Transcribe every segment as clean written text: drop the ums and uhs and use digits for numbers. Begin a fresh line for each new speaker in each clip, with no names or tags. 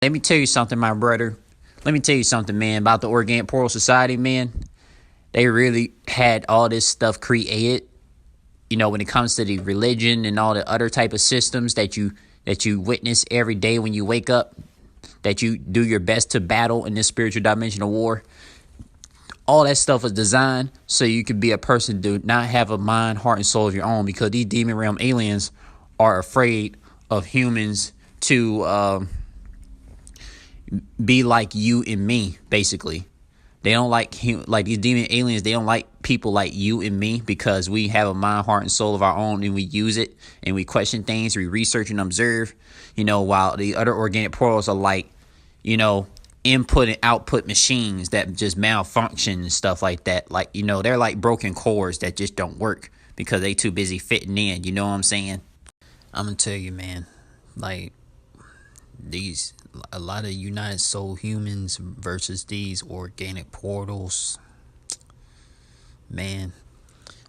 Let me tell you something, my brother. Let me tell you something, man, about the Organic Portal Society, man. They really had all this stuff created, when it comes to the religion and all the other type of systems that you witness every day when you wake up, that you do your best to battle in this spiritual dimension of war. All that stuff is designed so you could be a person do not have a mind, heart, and soul of your own, because these demon realm aliens are afraid of humans to be like you and me, basically. They don't like these demon aliens. They don't like people like you and me, because we have a mind, heart, and soul of our own, and we use it and we question things, we research and observe. While the other organic portals are like, input and output machines that just malfunction and stuff like that. Like, they're like broken cords that just don't work because they too busy fitting in. You know what I'm saying? I'm gonna tell you, man. Like, a lot of United Soul humans versus these organic portals, man,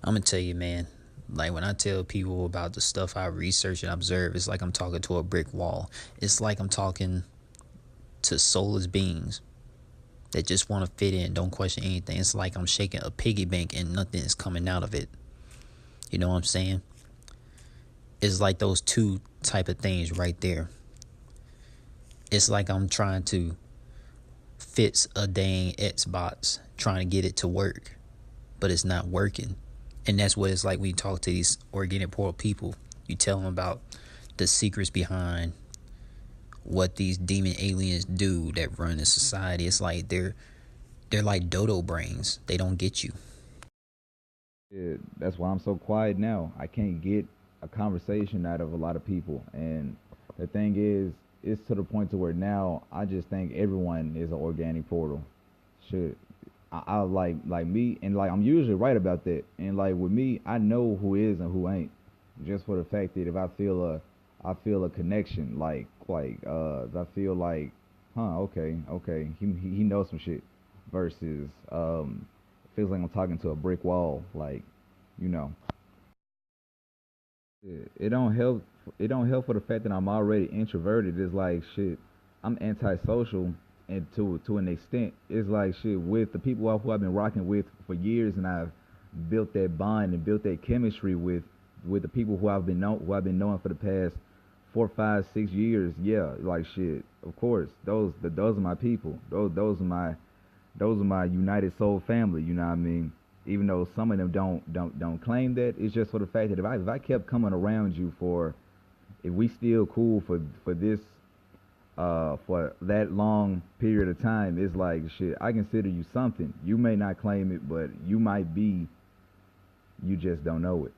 I'm gonna tell you, man, like, when I tell people about the stuff I research and observe, it's like I'm talking to a brick wall. It's like I'm talking to soulless beings that just want to fit in, don't question anything. It's like I'm shaking a piggy bank and nothing is coming out of it. You know what I'm saying? It's like those two type of things right there. It's like I'm trying to fix a dang Xbox, trying to get it to work, but it's not working. And that's what it's like when you talk to these organic portal people. You tell them about the secrets behind what these demon aliens do that run the society. It's like they're like dodo brains. They don't get you.
Yeah, that's why I'm so quiet now. I can't get a conversation out of a lot of people. And the thing is, it's to the point to where now I just think everyone is an organic portal. Shit, I like me, and like I'm usually right about that. And like with me, I know who is and who ain't, just for the fact that if I feel a connection, like if I feel like, okay, he knows some shit, versus feels like I'm talking to a brick wall, like, you know. It don't help. It don't help for the fact that I'm already introverted. It's like, shit, I'm antisocial, and to an extent, it's like, shit, with the people who I've been rocking with for years, and I've built that bond and built that chemistry with the people who I've been knowing for the past 4, 5, 6 years. Yeah, like, shit. Of course, those are my people. Those are my united soul family. You know what I mean? Even though some of them don't claim that, it's just for the fact that if I kept coming around you if we still cool for this for that long period of time, it's like, shit, I consider you something. You may not claim it, but you might be. You just don't know it.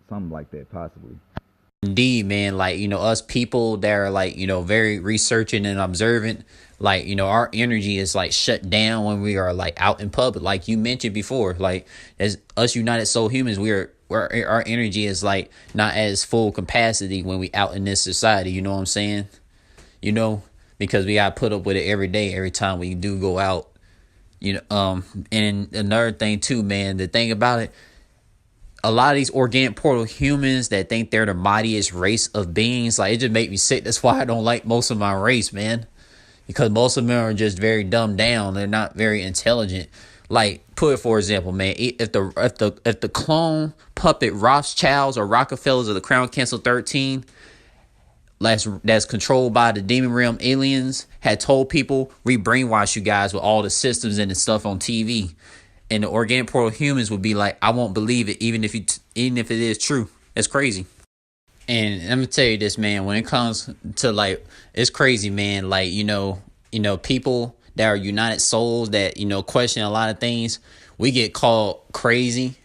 Something like that, possibly.
Indeed, man. Like, us people that are like, very researching and observant, like, our energy is like shut down when we are like out in public. Like you mentioned before, like, as us United Soul humans, our energy is like not as full capacity when we out in this society. You know what I'm saying? Because we got to put up with it every day, every time we do go out. And another thing too, man, the thing about it, a lot of these organic portal humans that think they're the mightiest race of beings, like, it just make me sick. That's why I don't like most of my race, man, because most of them are just very dumbed down. They're not very intelligent. Like, put it for example, man, if the clone puppet Rothschilds or Rockefellers of the Crown Council 13, that's controlled by the demon realm aliens, had told people, we brainwash you guys with all the systems and the stuff on TV, and the organic portal humans would be like, I won't believe it, even if it is true. It's crazy. And let me tell you this, man, when it comes to, like, it's crazy, man. Like, people that are united souls that, question a lot of things, we get called crazy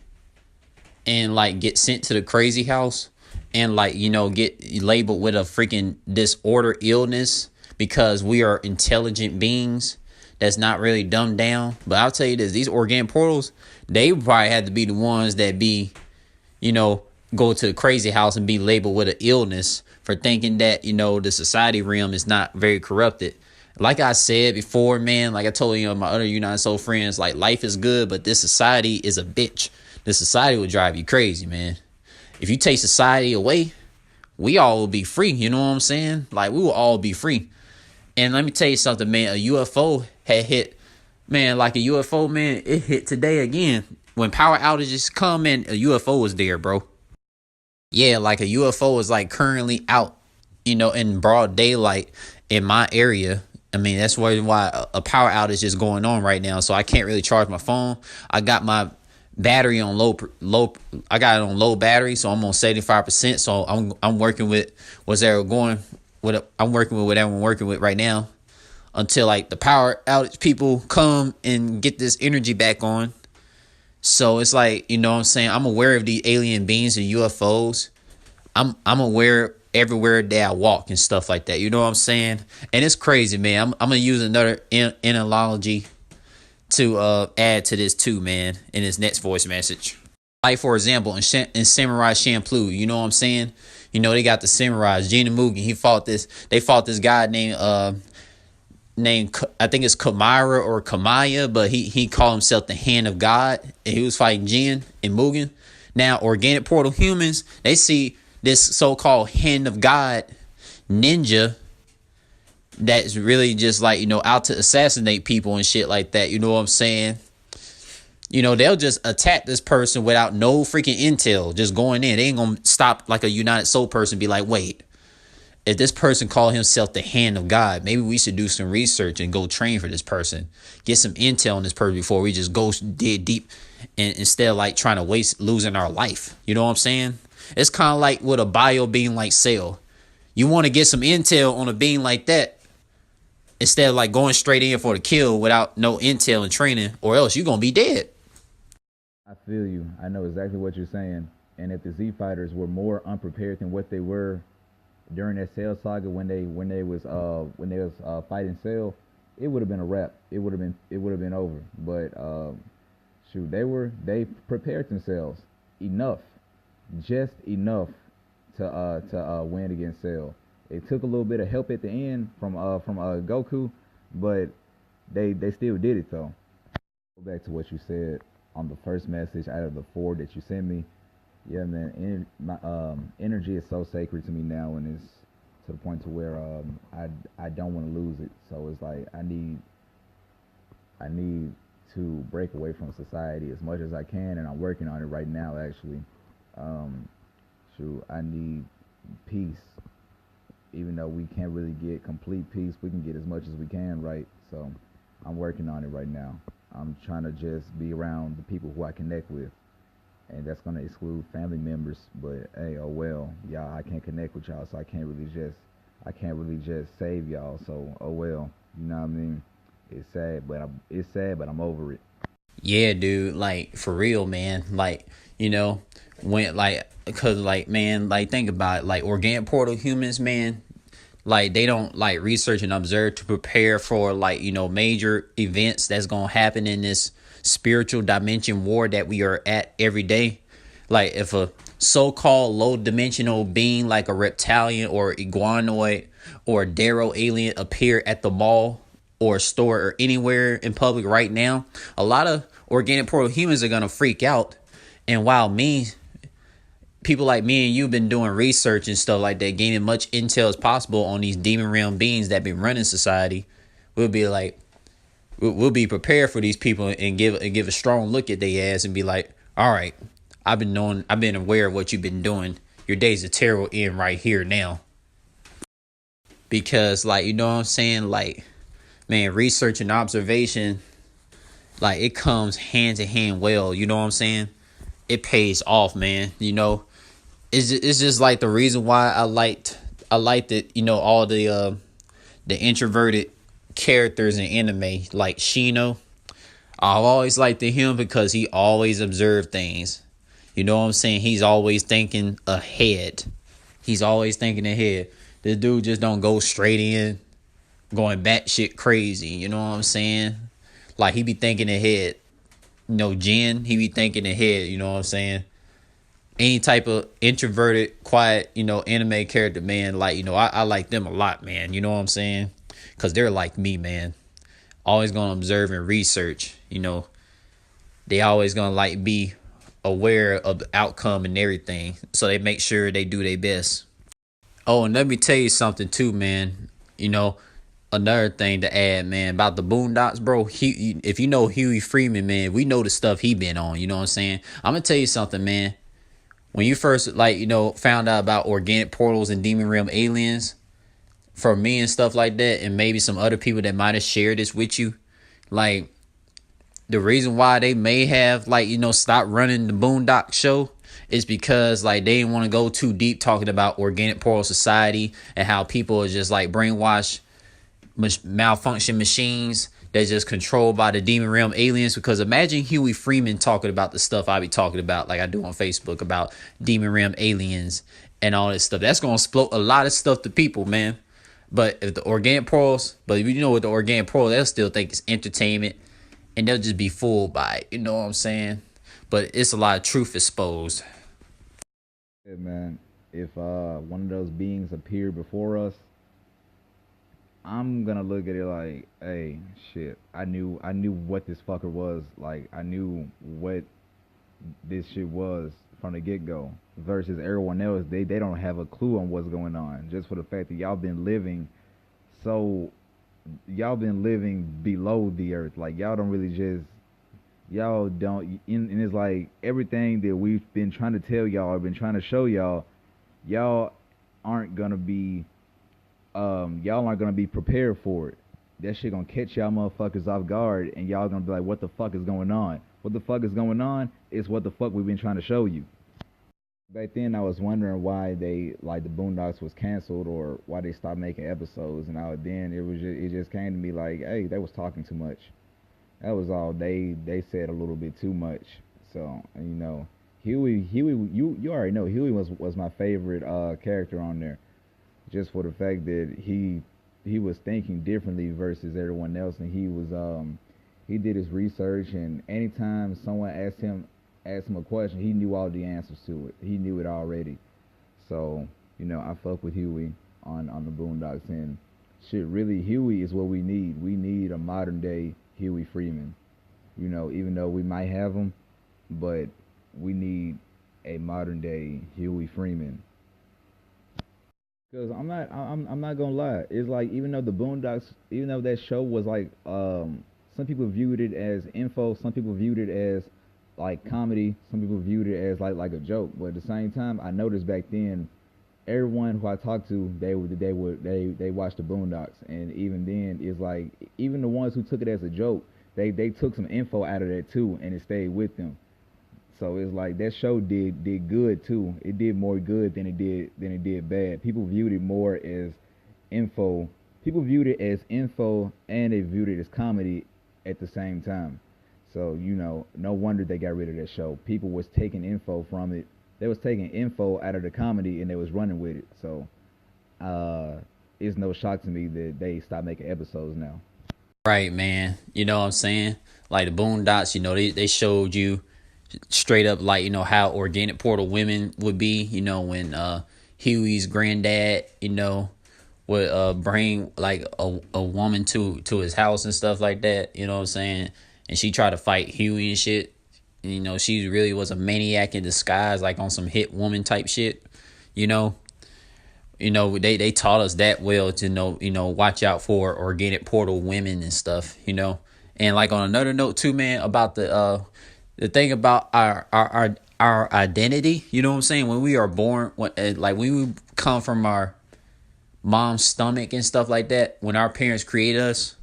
and like get sent to the crazy house and like, get labeled with a freaking disorder illness because we are intelligent beings that's not really dumbed down. But I'll tell you this, these organic portals, they probably had to be the ones that be, go to the crazy house and be labeled with an illness for thinking that, the society realm is not very corrupted. Like I said before, man, like I told my other United Soul friends, like, life is good, but this society is a bitch. This society will drive you crazy, man. If you take society away, we all will be free. You know what I'm saying? Like, we will all be free. And let me tell you something, man. A UFO had hit, man. Like a UFO, man. It hit today again. When power outages come in, a UFO was there, bro. Yeah, like a UFO is like currently out, in broad daylight in my area. I mean, that's why a power outage is going on right now. So I can't really charge my phone. I got my battery on low. I got it on low battery, so I'm on 75%. So I'm working with whatever going. I'm working with whatever I'm working with right now until like the power outage people come and get this energy back on. So it's like, what I'm saying, I'm aware of these alien beings and UFOs. I'm aware everywhere that I walk and stuff like that. You know what I'm saying? And it's crazy, man. I'm gonna use another analogy to add to this too, man, in this next voice message. Like for example, in Samurai Champloo, you know what I'm saying? They got the samurais. Gina Mugen, they fought this guy named I think it's Kamara or Kamaya, but he called himself the Hand of God, and he was fighting Jin and Mugen. Now, organic portal humans, they see this so-called Hand of God ninja that's really just like, out to assassinate people and shit like that. You know what I'm saying? They'll just attack this person without no freaking intel, just going in. They ain't gonna stop like a United Soul person, be like, wait, if this person called himself the Hand of God, maybe we should do some research and go train for this person. Get some intel on this person before we just go dig deep and instead of like trying to losing our life. You know what I'm saying? It's kind of like with a bio being like Cell. You want to get some intel on a being like that instead of like going straight in for the kill without no intel and training, or else you're going to be dead.
I feel you. I know exactly what you're saying. And if the Z fighters were more unprepared than what they were during that Cell saga when they was fighting Cell, it would have been a wrap. It would have been over. But shoot, they prepared themselves enough, just enough to win against Cell. It took a little bit of help at the end from Goku, but they still did it though. Go back to what you said on the first message out of the 4 that you sent me. Yeah, man. My energy is so sacred to me now, and it's to the point to where I don't want to lose it. So it's like I need to break away from society as much as I can, and I'm working on it right now. Actually, I need peace. Even though we can't really get complete peace, we can get as much as we can, right? So I'm working on it right now. I'm trying to just be around the people who I connect with. And that's gonna exclude family members, but hey, oh well, y'all, I can't connect with y'all, so I can't really just save y'all. So oh well, you know what I mean? It's sad, but I'm over it.
Yeah, dude, like for real, man. Like, when cause like, man, like think about it, like organic portal humans, man. Like they don't like research and observe to prepare for like, major events that's gonna happen in this spiritual dimension war that we are at every day. Like if a so-called low dimensional being like a reptilian or iguanoid or Darrow alien appear at the mall or store or anywhere in public right now, a lot of organic portal humans are gonna freak out. And while people like me and you been doing research and stuff like that, gaining much intel as possible on these demon realm beings that been running society, we'll be like, we'll be prepared for these people and give a strong look at their ass and be like, all right, I've been aware of what you've been doing. Your days of terror end right here now. Because like, you know what I'm saying? Like, man, research and observation, like it comes hand to hand well. You know what I'm saying? It pays off, man. It's just like the reason why I liked it, all the introverted characters in anime like Shino. I've always liked him because he always observed things. You know what I'm saying? He's always thinking ahead. This dude just don't go straight in, going batshit crazy. You know what I'm saying? Like he be thinking ahead. Jin, he be thinking ahead. You know what I'm saying? Any type of introverted, quiet, anime character, man. Like, I like them a lot, man. You know what I'm saying? Because they're like me, man. Always going to observe and research. They always going to like be aware of the outcome and everything. So they make sure they do their best. Oh, and let me tell you something too, man. Another thing to add, man, about the Boondocks, bro. If you know Huey Freeman, man, we know the stuff he been on. You know what I'm saying? I'm gonna tell you something, man. When you first, like, found out about organic portals and demon realm aliens, for me and stuff like that, and maybe some other people that might have shared this with you, like, the reason why they may have, like, stopped running the Boondock show is because, like, they didn't want to go too deep talking about organic portal society and how people are just like brainwashed malfunction machines that's just controlled by the demon realm aliens. Because imagine Huey Freeman talking about the stuff I be talking about, like I do on Facebook, about demon realm aliens and all this stuff. That's gonna explode a lot of stuff to people, man. But if the organic portals, but if with the organic portal, they'll still think it's entertainment and they'll just be fooled by it. You know what I'm saying? But it's a lot of truth exposed.
Yeah, man. If one of those beings appeared before us, I'm gonna look at it like, hey, shit. I knew what this fucker was. Like, I knew what this shit was from the get go. Versus everyone else, they don't have a clue on what's going on. Just for the fact that so y'all been living below the earth. Like, y'all don't really just y'all don't. And it's like everything that we've been trying to tell y'all, or been trying to show y'all, y'all aren't gonna be y'all aren't gonna be prepared for it. That shit gonna catch y'all motherfuckers off guard, and y'all gonna be like, what the fuck is going on? What the fuck is going on is what the fuck we've been trying to show you. Back then, I was wondering why they, like, the Boondocks was canceled, or why they stopped making episodes. And then it just came to me like, hey, they was talking too much. That was all. They said a little bit too much. So, Huey, you already know Huey was my favorite character on there, just for the fact that he was thinking differently versus everyone else, and he did his research, and anytime someone asked him a question, he knew all the answers to it. He knew it already. So, I fuck with Huey on the Boondocks, and shit, really, Huey is what we need. We need a modern day Huey Freeman. Even though we might have him, but we need a modern day Huey Freeman. Because I'm not gonna lie. It's like, even though the Boondocks, even though that show was like, some people viewed it as info, some people viewed it as like comedy, some people viewed it as like a joke. But at the same time, I noticed back then, everyone who I talked to, they watched the Boondocks, and even then, it's like, even the ones who took it as a joke, they took some info out of that too, and it stayed with them. So it's like that show did good too. It did more good than it did bad. People viewed it more as info. People viewed it as info, and they viewed it as comedy at the same time. So, no wonder they got rid of that show. People was taking info from it. They was taking info out of the comedy, and they was running with it. So, it's no shock to me that they stopped making episodes now.
Right, man. You know what I'm saying? Like the Boondocks, they showed you straight up, like, how organic portal women would be, when Huey's granddad, would bring like a woman to his house and stuff like that, you know what I'm saying? And she tried to fight Huey and shit. And, she really was a maniac in disguise, like on some hit woman type shit, you know. They taught us that well to watch out for organic portal women and stuff, And like on another note too, man, about the thing about our identity, you know what I'm saying? When we are born, when we come from our mom's stomach and stuff like that, when our parents create us,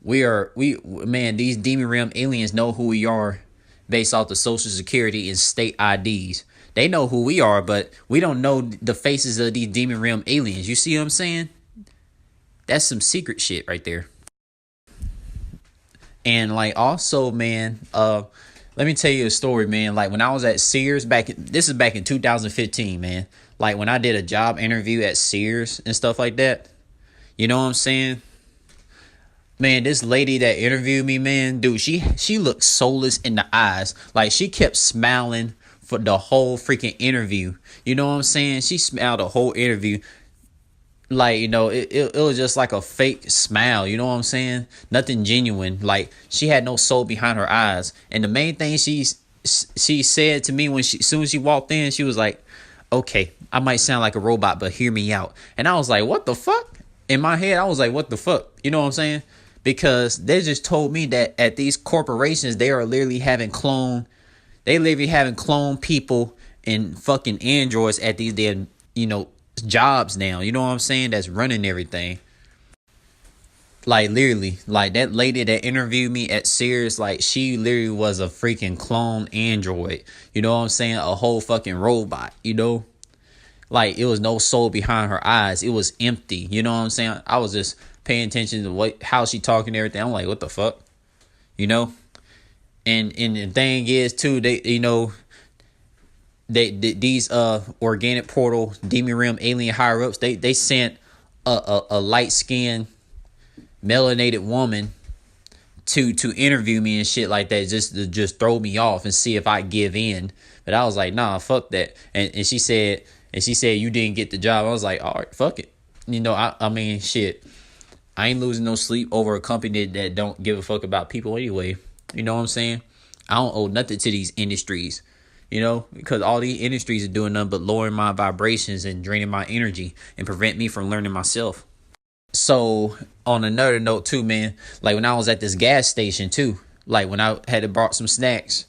these demon realm aliens know who we are based off the social security and state IDs. They know who we are, but we don't know the faces of these demon realm aliens. You see what I'm saying? That's some secret shit right there. And like, also, man, let me tell you a story, man. Like, when I was at Sears this is back in 2015, man. Like, when I did a job interview at Sears and stuff like that, you know what I'm saying? Man, this lady that interviewed me, man, dude, she looked soulless in the eyes. Like, she kept smiling for the whole freaking interview. You know what I'm saying? She smiled the whole interview. Like, it was just like a fake smile. You know what I'm saying? Nothing genuine. Like, she had no soul behind her eyes. And the main thing she said to me as soon as she walked in, she was like, okay, I might sound like a robot, but hear me out. And I was like, what the fuck? In my head, I was like, what the fuck? You know what I'm saying? Because they just told me that at these corporations, they are literally having clone people and fucking androids at these damn, jobs now. You know what I'm saying? That's running everything. Like literally, like that lady that interviewed me at Sears, like she literally was a freaking clone android. You know what I'm saying? A whole fucking robot, Like it was no soul behind her eyes. It was empty. You know what I'm saying? I was just paying attention to how she talking and everything. I'm like, what the fuck? You know? And the thing is too, these organic portal demon realm alien higher ups, they sent a light skinned melanated woman to interview me and shit like that, just to just throw me off and see if I give in. But I was like, nah, fuck that. And she said you didn't get the job. I was like, all right, fuck it. I mean, shit. I ain't losing no sleep over a company that don't give a fuck about people anyway. You know what I'm saying? I don't owe nothing to these industries. Because all these industries are doing nothing but lowering my vibrations and draining my energy and prevent me from learning myself. So on another note too, man, like when I was at this gas station too, like when I had brought some snacks,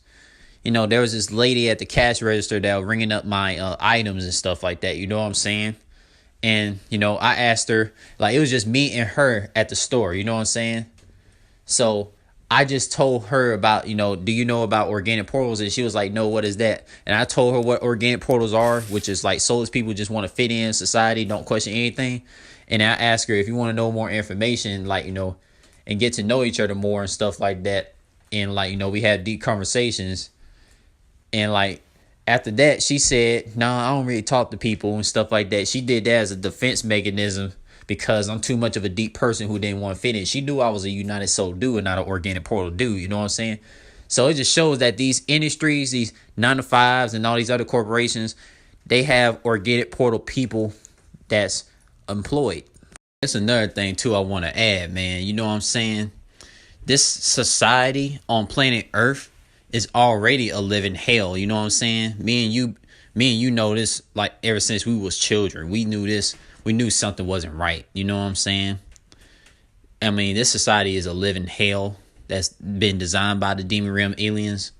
there was this lady at the cash register that was ringing up my items and stuff like that. You know what I'm saying? And, I asked her, like, it was just me and her at the store. You know what I'm saying? So I just told her about, do you know about organic portals? And she was like, no, what is that? And I told her what organic portals are, which is like soulless people just want to fit in society, don't question anything. And I asked her, if you want to know more information, like, and get to know each other more and stuff like that. And like, we had deep conversations. And like, after that, she said, nah, I don't really talk to people and stuff like that. She did that as a defense mechanism because I'm too much of a deep person who didn't want to fit in. She knew I was a United Soul dude and not an organic portal dude. You know what I'm saying? So it just shows that these industries, these 9-to-5s and all these other corporations, they have organic portal people that's employed. That's another thing too I want to add, man. You know what I'm saying? This society on planet Earth is already a living hell. You know what I'm saying? Me and you know this like ever since we was children. We knew this. We knew something wasn't right. You know what I'm saying? I mean, this society is a living hell that's been designed by the demon realm aliens.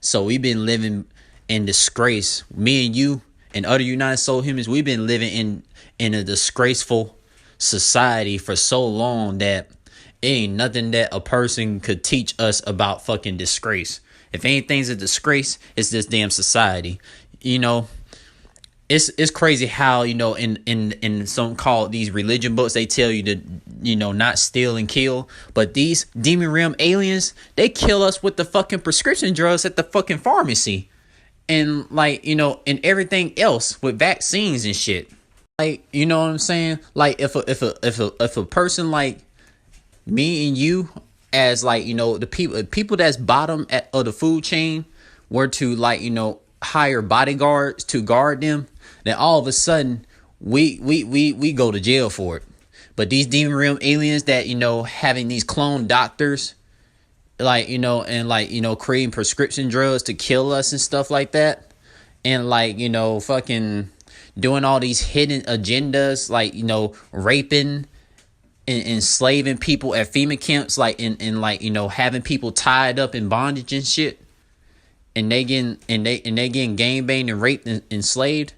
So we've been living in disgrace. Me and you and other United Soul humans, we've been living in a disgraceful society for so long that it ain't nothing that a person could teach us about fucking disgrace. If anything's a disgrace, it's this damn society. It's crazy how, in some called these religion books, they tell you to, not steal and kill. But these demon realm aliens, they kill us with the fucking prescription drugs at the fucking pharmacy. And like, and everything else with vaccines and shit. Like, you know what I'm saying? Like if a person like me and you, as like, the people that's bottom of the food chain were to like, hire bodyguards to guard them, then all of a sudden we go to jail for it. But these demon realm aliens that, having these clone doctors, like, and like, creating prescription drugs to kill us and stuff like that. And like, fucking doing all these hidden agendas, like, raping and enslaving people at FEMA camps, like, and like, having people tied up in bondage and shit. And they getting gang banged and raped and enslaved.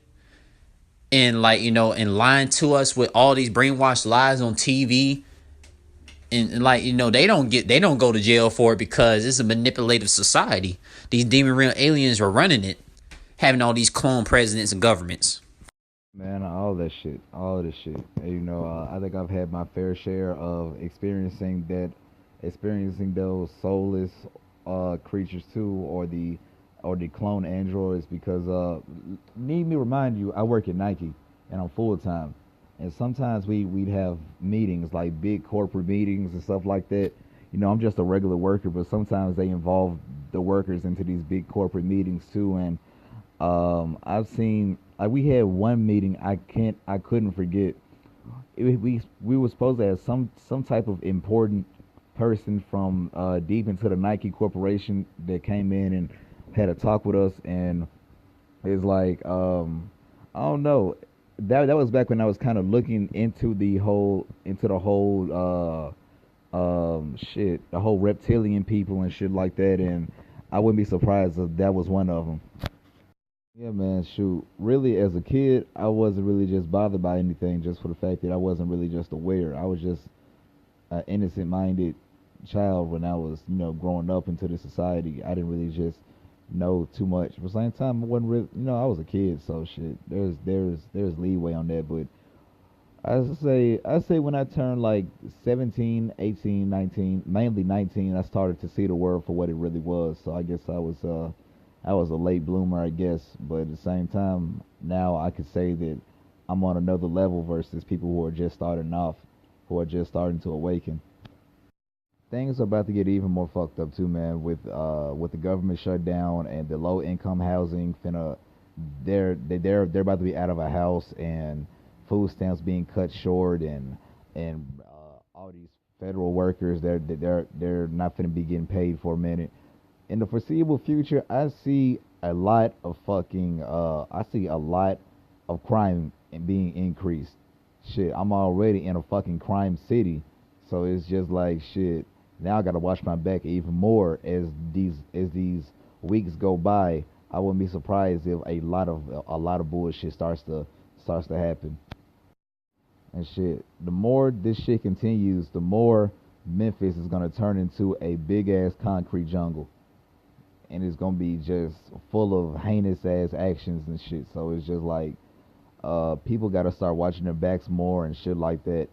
And like, and lying to us with all these brainwashed lies on TV. And like, they don't go to jail for it because it's a manipulative society. These demon realm aliens are running it, having all these clone presidents and governments.
Man, all that shit, all of this shit. And, I think I've had my fair share of experiencing those soulless creatures too, or the clone androids. Because need me remind you, I work at Nike and I'm full time, and sometimes we'd have meetings, like big corporate meetings and stuff like that. I'm just a regular worker, but sometimes they involve the workers into these big corporate meetings too. And I've seen, like, we had one meeting I couldn't forget. We were supposed to have some type of important person from deep into the Nike corporation that came in and had a talk with us. And it's like, I don't know, that was back when I was kind of looking into the whole shit, the whole reptilian people and shit like that, and I wouldn't be surprised if that was one of them. Yeah, man, shoot. Really, as a kid, I wasn't really just bothered by anything, just for the fact that I wasn't really just aware. I was just an innocent-minded child when I was, growing up into the society. I didn't really just know too much. But at the same time, I wasn't really, I was a kid, so shit. There's leeway on that, but I say when I turned like 17, 18, 19, mainly 19, I started to see the world for what it really was. So I guess I was a late bloomer, I guess, but at the same time, now I could say that I'm on another level versus people who are just starting off, who are just starting to awaken. Things are about to get even more fucked up too, man. With the government shutdown and the low income housing, finna they're about to be out of a house, and food stamps being cut short, and all these federal workers they're not finna be getting paid for a minute. In the foreseeable future, I see a lot of crime being increased. Shit, I'm already in a fucking crime city, so it's just like shit. Now I gotta watch my back even more as these weeks go by. I wouldn't be surprised if a lot of bullshit starts to happen and shit. The more this shit continues, the more Memphis is gonna turn into a big ass concrete jungle, and it's gonna be just full of heinous ass actions and shit. So it's just like people gotta start watching their backs more and shit like that.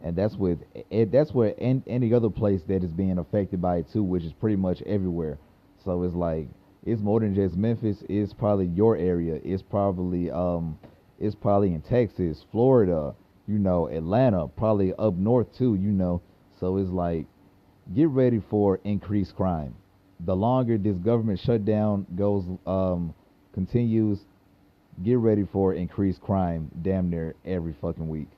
And that's where any other place that is being affected by it too, which is pretty much everywhere. So it's like it's more than just Memphis. It's probably your area. It's probably in Texas, Florida, Atlanta, probably up north too. So it's like get ready for increased crime. The longer this government shutdown continues, get ready for increased crime damn near every fucking week.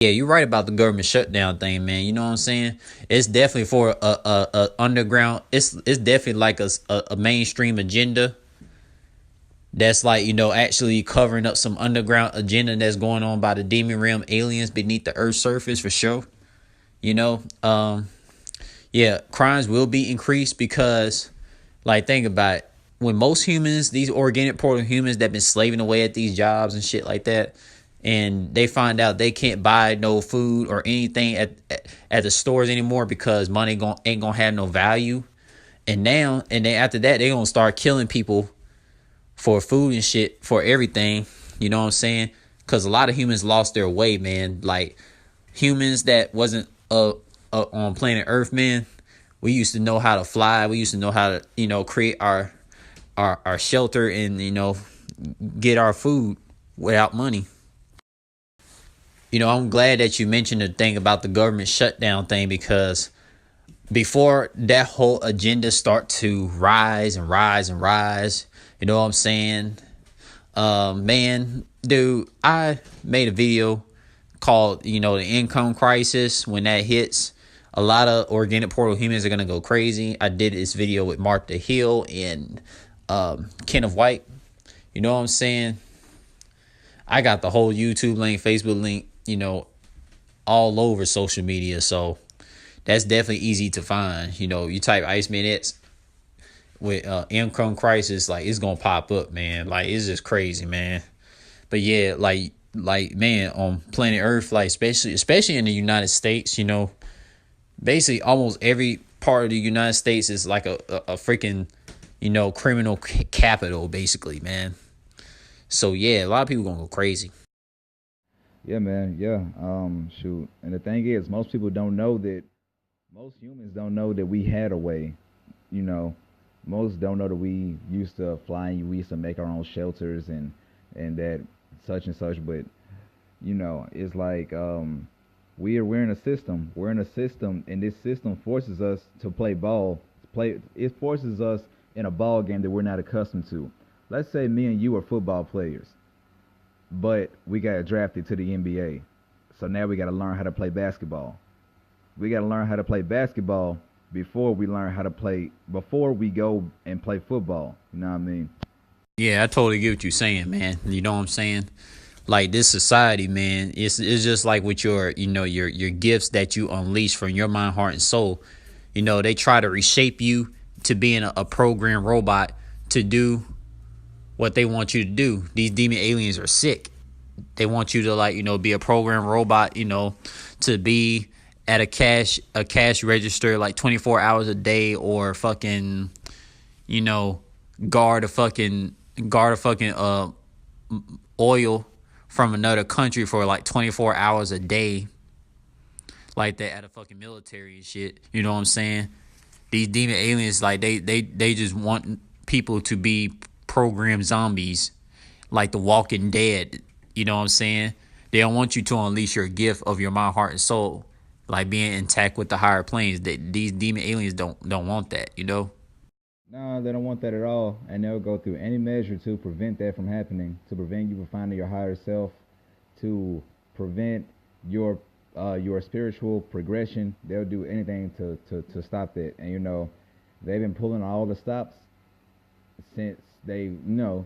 Yeah, you're right about the government shutdown thing, man. You know what I'm saying? It's definitely for a underground. It's definitely like a mainstream agenda that's like actually covering up some underground agenda that's going on by the demon realm aliens beneath the earth's surface for sure. You know, yeah, crimes will be increased because, like, think about it. When most humans, these organic portal humans that been slaving away at these jobs and shit like that, and they find out they can't buy no food or anything at the stores anymore because money ain't gonna have no value. And then after that, they gonna start killing people for food and shit, for everything. You know what I'm saying? Because a lot of humans lost their way, man. Like humans that wasn't on planet Earth, man. We used to know how to fly. We used to know how to create our shelter and get our food without money. I'm glad that you mentioned the thing about the government shutdown thing, because before that whole agenda start to rise and rise and rise, you know what I'm saying? Man, dude, I made a video called, the income crisis. When that hits, a lot of organic portal humans are going to go crazy. I did this video with Mark the Hill and Kenneth White. You know what I'm saying? I got the whole YouTube link, Facebook link, all over social media. So that's definitely easy to find. You type ICEMAN X with income crisis, like it's gonna pop up, man. Like it's just crazy, man. But yeah, like man, on planet Earth, like especially in the United States, basically almost every part of the United States is like a freaking criminal capital, basically, man. So yeah, a lot of people gonna go crazy.
Yeah, man. Yeah. Shoot. And the thing is, most humans don't know that we had a way. You know, most don't know that we used to fly and we used to make our own shelters and that such and such. But it's like we're in a system. We're in a system, and this system forces us to play ball. It forces us in a ball game that we're not accustomed to. Let's say me and you are football players, but we got drafted to the NBA. So now we got to learn how to play basketball. We got to learn how to play basketball before we go and play football. You know what I mean?
Yeah, I totally get what you're saying, man. You know what I'm saying? Like this society, man, it's just like with your, your gifts that you unleash from your mind, heart, and soul. They try to reshape you to being a program robot to do what they want you to do. These demon aliens are sick. They want you to, like, be a program robot, to be at a cash register like 24 hours a day, or fucking, you know, guard a fucking oil from another country for like 24 hours a day, like that, at a fucking military and shit. You know what I'm saying? These demon aliens, like, they just want people to be programmed zombies, like the Walking Dead. You know what I'm saying? They don't want you to unleash your gift of your mind, heart, and soul, like being intact with the higher planes. These demon aliens don't want that.
No, they don't want that at all, and they'll go through any measure to prevent that from happening, to prevent you from finding your higher self, to prevent your your spiritual progression. They'll do anything to stop that. And they've been pulling all the stops since they've been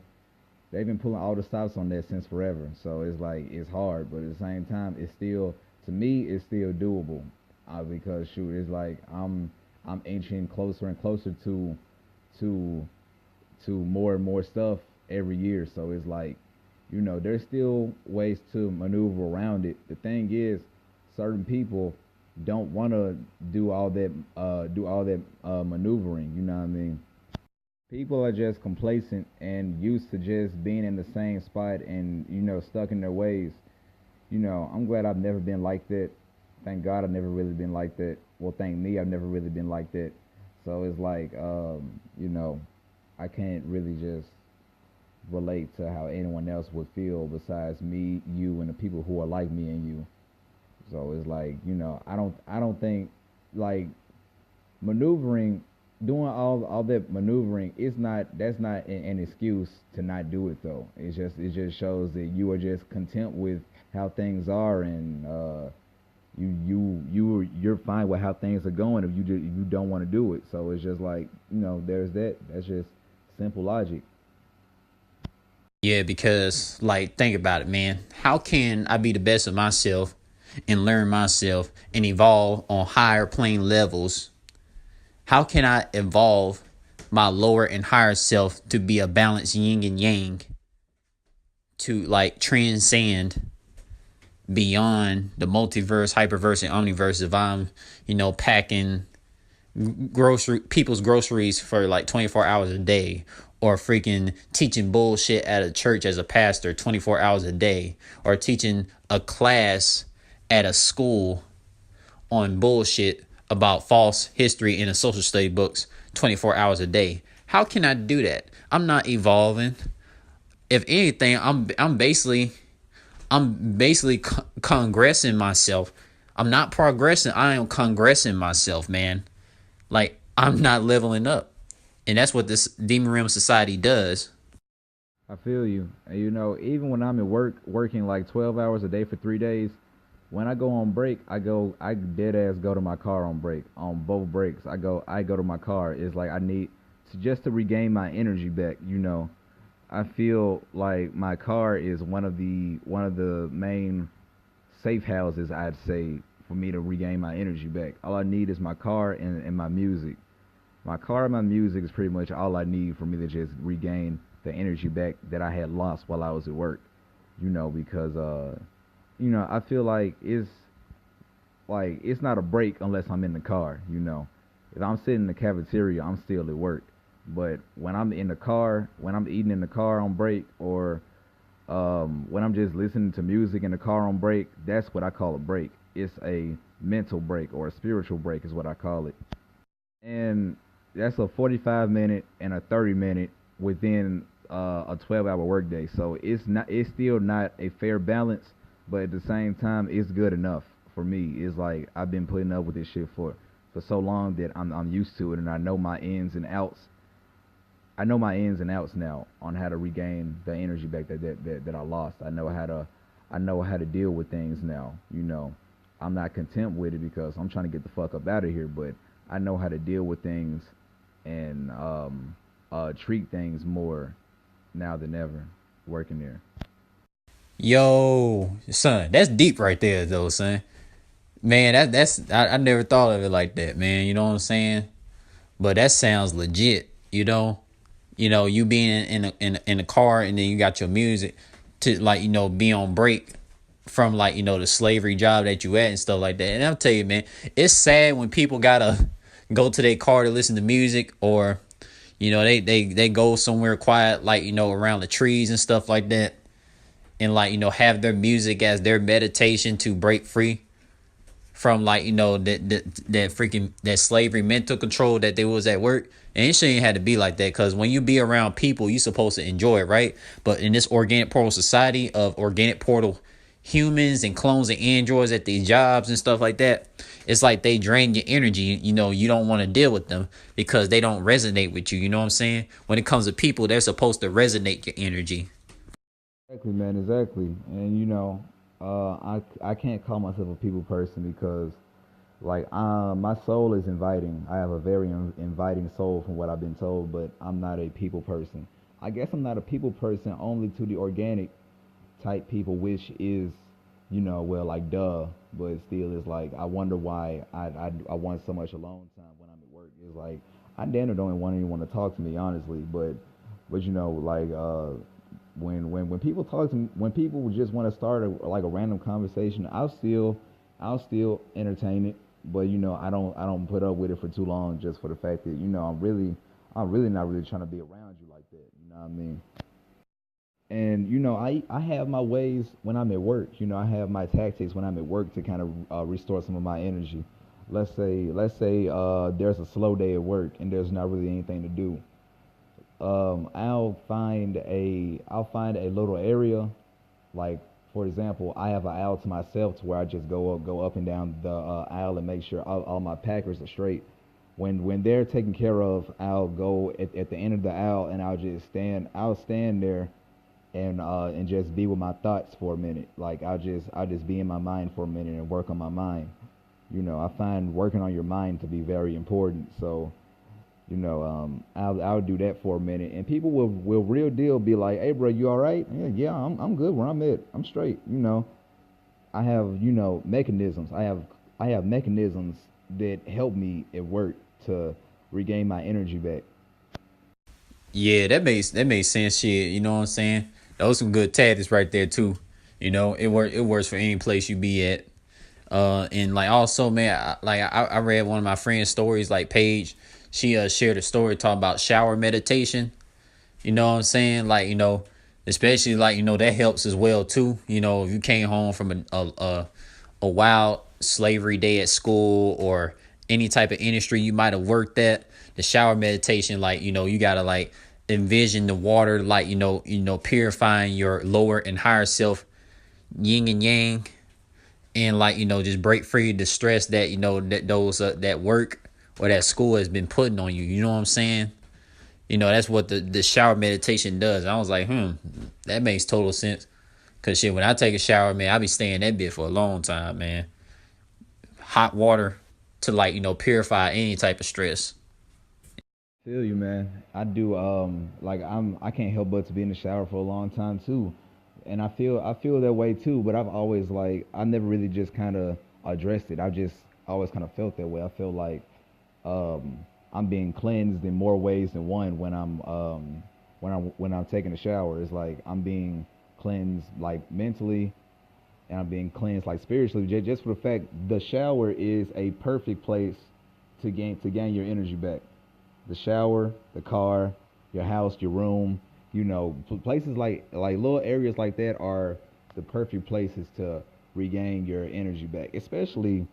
pulling all the stops on that since forever. So it's like it's hard, but at the same time, it's still, to me, it's still doable. Because shoot, it's like I'm inching closer and closer to more and more stuff every year. So it's like, there's still ways to maneuver around it. The thing is, certain people don't want to do all that maneuvering. You know what I mean? People are just complacent and used to just being in the same spot and stuck in their ways. I'm glad I've never been like that. Thank God I've never really been like that. Well, thank me, I've never really been like that. So it's like, I can't really just relate to how anyone else would feel besides me, you, and the people who are like me and you. So it's like, I don't think, like, maneuvering, doing all that maneuvering, that's not an excuse to not do it though. It just shows that you are just content with how things are, and you're fine with how things are going if you don't want to do it. So it's just like, there's that. That's just simple logic.
Yeah, because, like, think about it, man. How can I be the best of myself and learn myself and evolve on higher plane levels? How can I evolve my lower and higher self to be a balanced yin and yang, to, like, transcend beyond the multiverse, hyperverse, and omniverse if I'm, packing people's groceries for like 24 hours a day, or freaking teaching bullshit at a church as a pastor 24 hours a day, or teaching a class at a school on bullshit about false history in a social study books 24 hours a day. How can I do that? I'm not evolving. If anything, I'm basically congressing myself. I'm not progressing. I am congressing myself, man. Like, I'm not leveling up. And that's what this demon realm society does.
I feel you. And even when I'm at work, working like 12 hours a day for 3 days, when I go on break, I dead ass go to my car on break. On both breaks, I go to my car. It's like I need just to regain my energy back. I feel like my car is one of the main safe houses, I'd say, for me to regain my energy back. All I need is my car and my music. My car and my music is pretty much all I need for me to just regain the energy back that I had lost while I was at work. Because I feel like it's not a break unless I'm in the car. If I'm sitting in the cafeteria, I'm still at work. But when I'm in the car, when I'm eating in the car on break, or when I'm just listening to music in the car on break, that's what I call a break. It's a mental break, or a spiritual break is what I call it. And that's a 45-minute and a 30-minute within a 12-hour workday. So it's still not a fair balance, but at the same time, it's good enough for me. It's like I've been putting up with this shit for so long that I'm used to it, and I know my ins and outs. I know my ins and outs now on how to regain the energy back that I lost. I know how to deal with things now. I'm not content with it because I'm trying to get the fuck up out of here, but I know how to deal with things and treat things more now than ever working there.
Yo, son, that's deep right there, though, son. Man, I never thought of it like that, man. You know what I'm saying? But that sounds legit. You being in a car and then you got your music to like be on break from like the slavery job that you at and stuff like that. And I'll tell you, man, it's sad when people gotta go to their car to listen to music, or they go somewhere quiet like around the trees and stuff like that, and like have their music as their meditation to break free from like that freaking that slavery mental control that they was at work. And it shouldn't have to be like that, because when you be around people, you supposed to enjoy it, right? But in this organic portal society of organic portal humans and clones and androids at these jobs and stuff like that, it's like they drain your energy. You don't want to deal with them because they don't resonate with you. You know what I'm saying? When it comes to people, they're supposed to resonate your energy.
Exactly, man. Exactly. And I can't call myself a people person because like my soul is inviting. I have a very inviting soul from what I've been told, but I'm not a people person. I guess I'm not a people person only to the organic type people, which is, well, like duh, but still is like I wonder why I want so much alone time when I'm at work. It's like I damn near don't want anyone to talk to me, honestly, but like when people talk to me, when people just want to start like a random conversation, I'll still entertain it, but I don't put up with it for too long just for the fact that I'm really not really trying to be around you like that. You know what I mean? And I have my ways when I'm at work. I have my tactics when I'm at work to kind of restore some of my energy. Let's say there's a slow day at work and there's not really anything to do. I'll find a little area, like for example, I have an aisle to myself to where I just go up and down the aisle and make sure all my packers are straight. When they're taken care of, I'll go at the end of the aisle and I'll stand there and just be with my thoughts for a minute. Like I'll just be in my mind for a minute and work on my mind. I find working on your mind to be very important. So I'll do that for a minute, and people will real deal be like, "Hey, bro, you all right?" Yeah, yeah, I'm good where I'm at. I'm straight. I have mechanisms. I have mechanisms that help me at work to regain my energy back.
Yeah, that makes sense. Shit, you know what I'm saying? Those some good tactics right there too. It works for any place you be at. And like also, man, I read one of my friend's stories. Like Paige, she shared a story talking about shower meditation. You know what I'm saying? Like especially like that helps as well too. If you came home from a wild slavery day at school or any type of industry you might have worked at, the shower meditation, like you gotta like envision the water, like purifying your lower and higher self, yin and yang, and like just break free the stress that that those that work or that school has been putting on you. You know what I'm saying? That's what the shower meditation does. I was like, that makes total sense. Cause shit, when I take a shower, man, I be staying in that bit for a long time, man. Hot water to like purify any type of stress.
Feel you, man. I do. Like I can't help but to be in the shower for a long time too, and I feel that way too. But I've always like I never really just kind of addressed it. I just always kind of felt that way. I feel like um, I'm being cleansed in more ways than one when I'm taking a shower. It's like I'm being cleansed like mentally, and I'm being cleansed like spiritually. Just for the fact the shower is a perfect place to gain your energy back. The shower, the car, your house, your room, places like little areas like that are the perfect places to regain your energy back, especially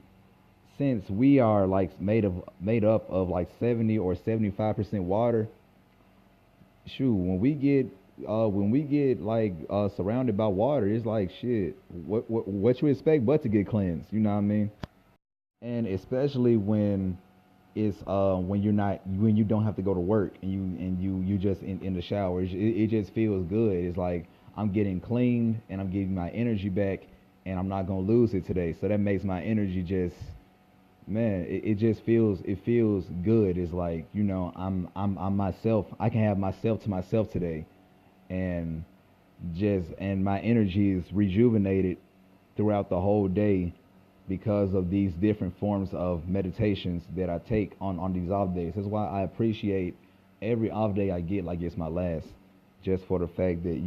since we are like made up of like 70 or 75% water. Shoot, when we get like surrounded by water, it's like shit. What you expect but to get cleansed? You know what I mean? And especially when you don't have to go to work and you just in the shower, it just feels good. It's like I'm getting clean and I'm getting my energy back, and I'm not gonna lose it today. So that makes my energy just, man, it just feels good. It's like I'm myself. I can have myself to myself today, and just and my energy is rejuvenated throughout the whole day because of these different forms of meditations that I take on these off days. That's why I appreciate every off day I get like it's my last, just for the fact that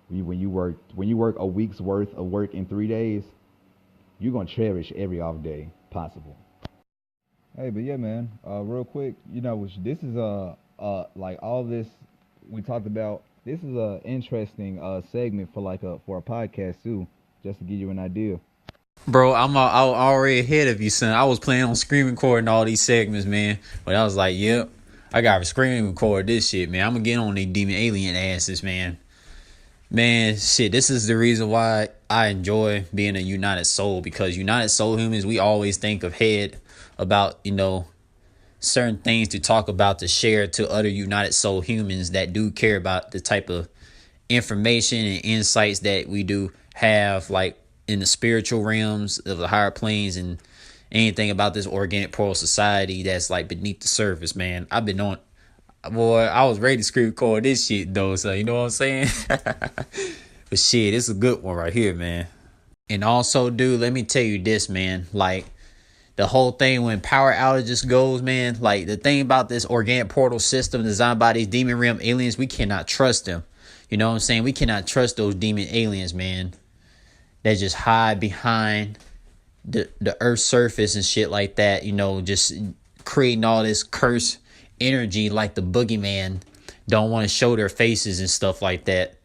when you work a week's worth of work in 3 days, you're gonna cherish every off day possible. Hey, but yeah, man. Real quick, this is like all this we talked about. This is a interesting segment for for a podcast too, just to give you an idea.
Bro, I'm already ahead of you, son. I was planning on screen recording all these segments, man. But I was like, yep, I got to screen record this shit, man. I'm going to get on these demon alien asses, man. Man, shit, this is the reason why I enjoy being a United Soul. Because United Soul humans, we always think of head about, certain things to talk about, to share to other United Soul humans that do care about the type of information and insights that we do have, like in the spiritual realms of the higher planes, and anything about this organic plural society that's like beneath the surface, man. I've been on, boy, I was ready to screen record this shit though, so you know what I'm saying? But shit, this is a good one right here, man. And also, dude, let me tell you this, man. Like, the whole thing when power outages goes, man, like the thing about this organic portal system designed by these demon realm aliens, we cannot trust them. You know what I'm saying? We cannot trust those demon aliens, man. They just hide behind the earth's surface and shit like that, just creating all this cursed energy like the boogeyman. Don't want to show their faces and stuff like that.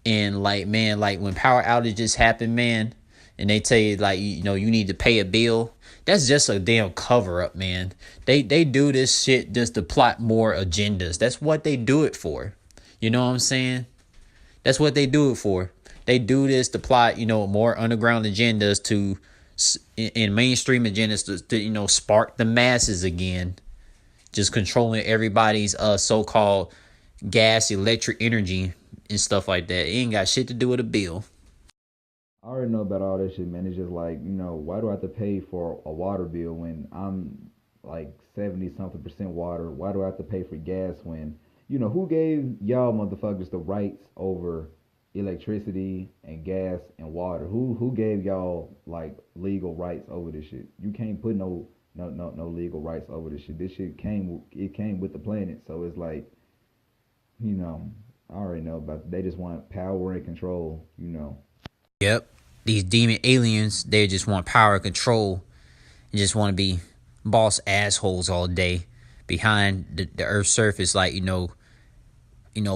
And like, man, like when power outages happen, man, and they tell you like, you need to pay a bill. That's just a damn cover up, man. They do this shit just to plot more agendas. That's what they do it for. You know what I'm saying? That's what they do it for. They do this to plot, more underground agendas in mainstream agendas to spark the masses again. Just controlling everybody's so-called gas, electric energy and stuff like that. It ain't got shit to do with a bill.
I already know about all this shit, man. It's just like, why do I have to pay for a water bill when I'm like 70 something percent water? Why do I have to pay for gas when, who gave y'all motherfuckers the rights over electricity and gas and water? Who gave y'all like legal rights over this shit? You can't put no legal rights over this shit. This shit came with the planet. So it's like, I already know about it. They just want power and control.
Yep. These demon aliens, they just want power and control. And just want to be boss assholes all day behind the earth's surface, like,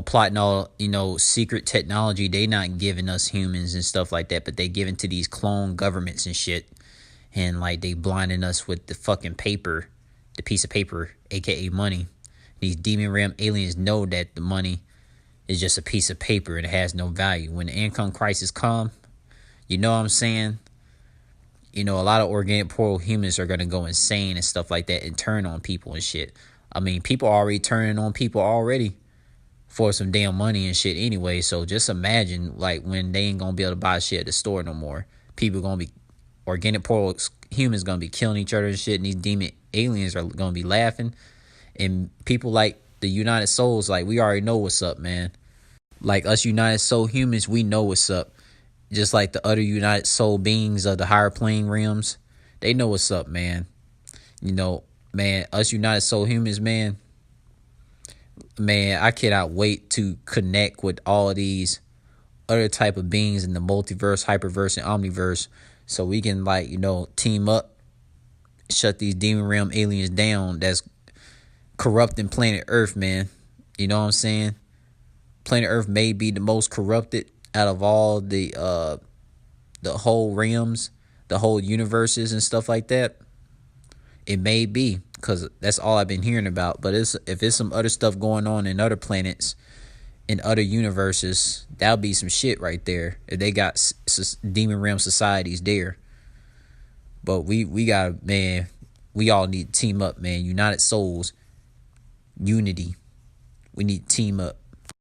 plotting all, secret technology they not giving us humans and stuff like that, but they giving to these clone governments and shit. And like they blinding us with the fucking paper, the piece of paper, aka money. These demon realm aliens know that the money is just a piece of paper and it has no value. When the income crisis come, you know what I'm saying? A lot of organic portal humans are gonna go insane and stuff like that and turn on people and shit. I mean, people are already turning on people already for some damn money and shit anyway. So just imagine like when they ain't gonna be able to buy shit at the store no more. People gonna be, organic portal humans gonna be killing each other and shit, and these demon aliens are gonna be laughing. And people like the United Souls, like we already know what's up, man. Like us United Soul humans, we know what's up. Just like the other United Soul beings of the higher plane realms, they know what's up, man. Man, us United Soul humans, man, I cannot wait to connect with all of these other type of beings in the multiverse, hyperverse, and omniverse, so we can like, team up, shut these demon realm aliens down that's corrupting planet Earth, man. You know what I'm saying? Planet Earth may be the most corrupted out of all the whole realms, the whole universes and stuff like that. It may be, because that's all I've been hearing about. But if it's some other stuff going on in other planets, in other universes, that'll be some shit right there. If they got demon realm societies there. But we got, man, we all need to team up, man. United Souls, unity. We need to team up.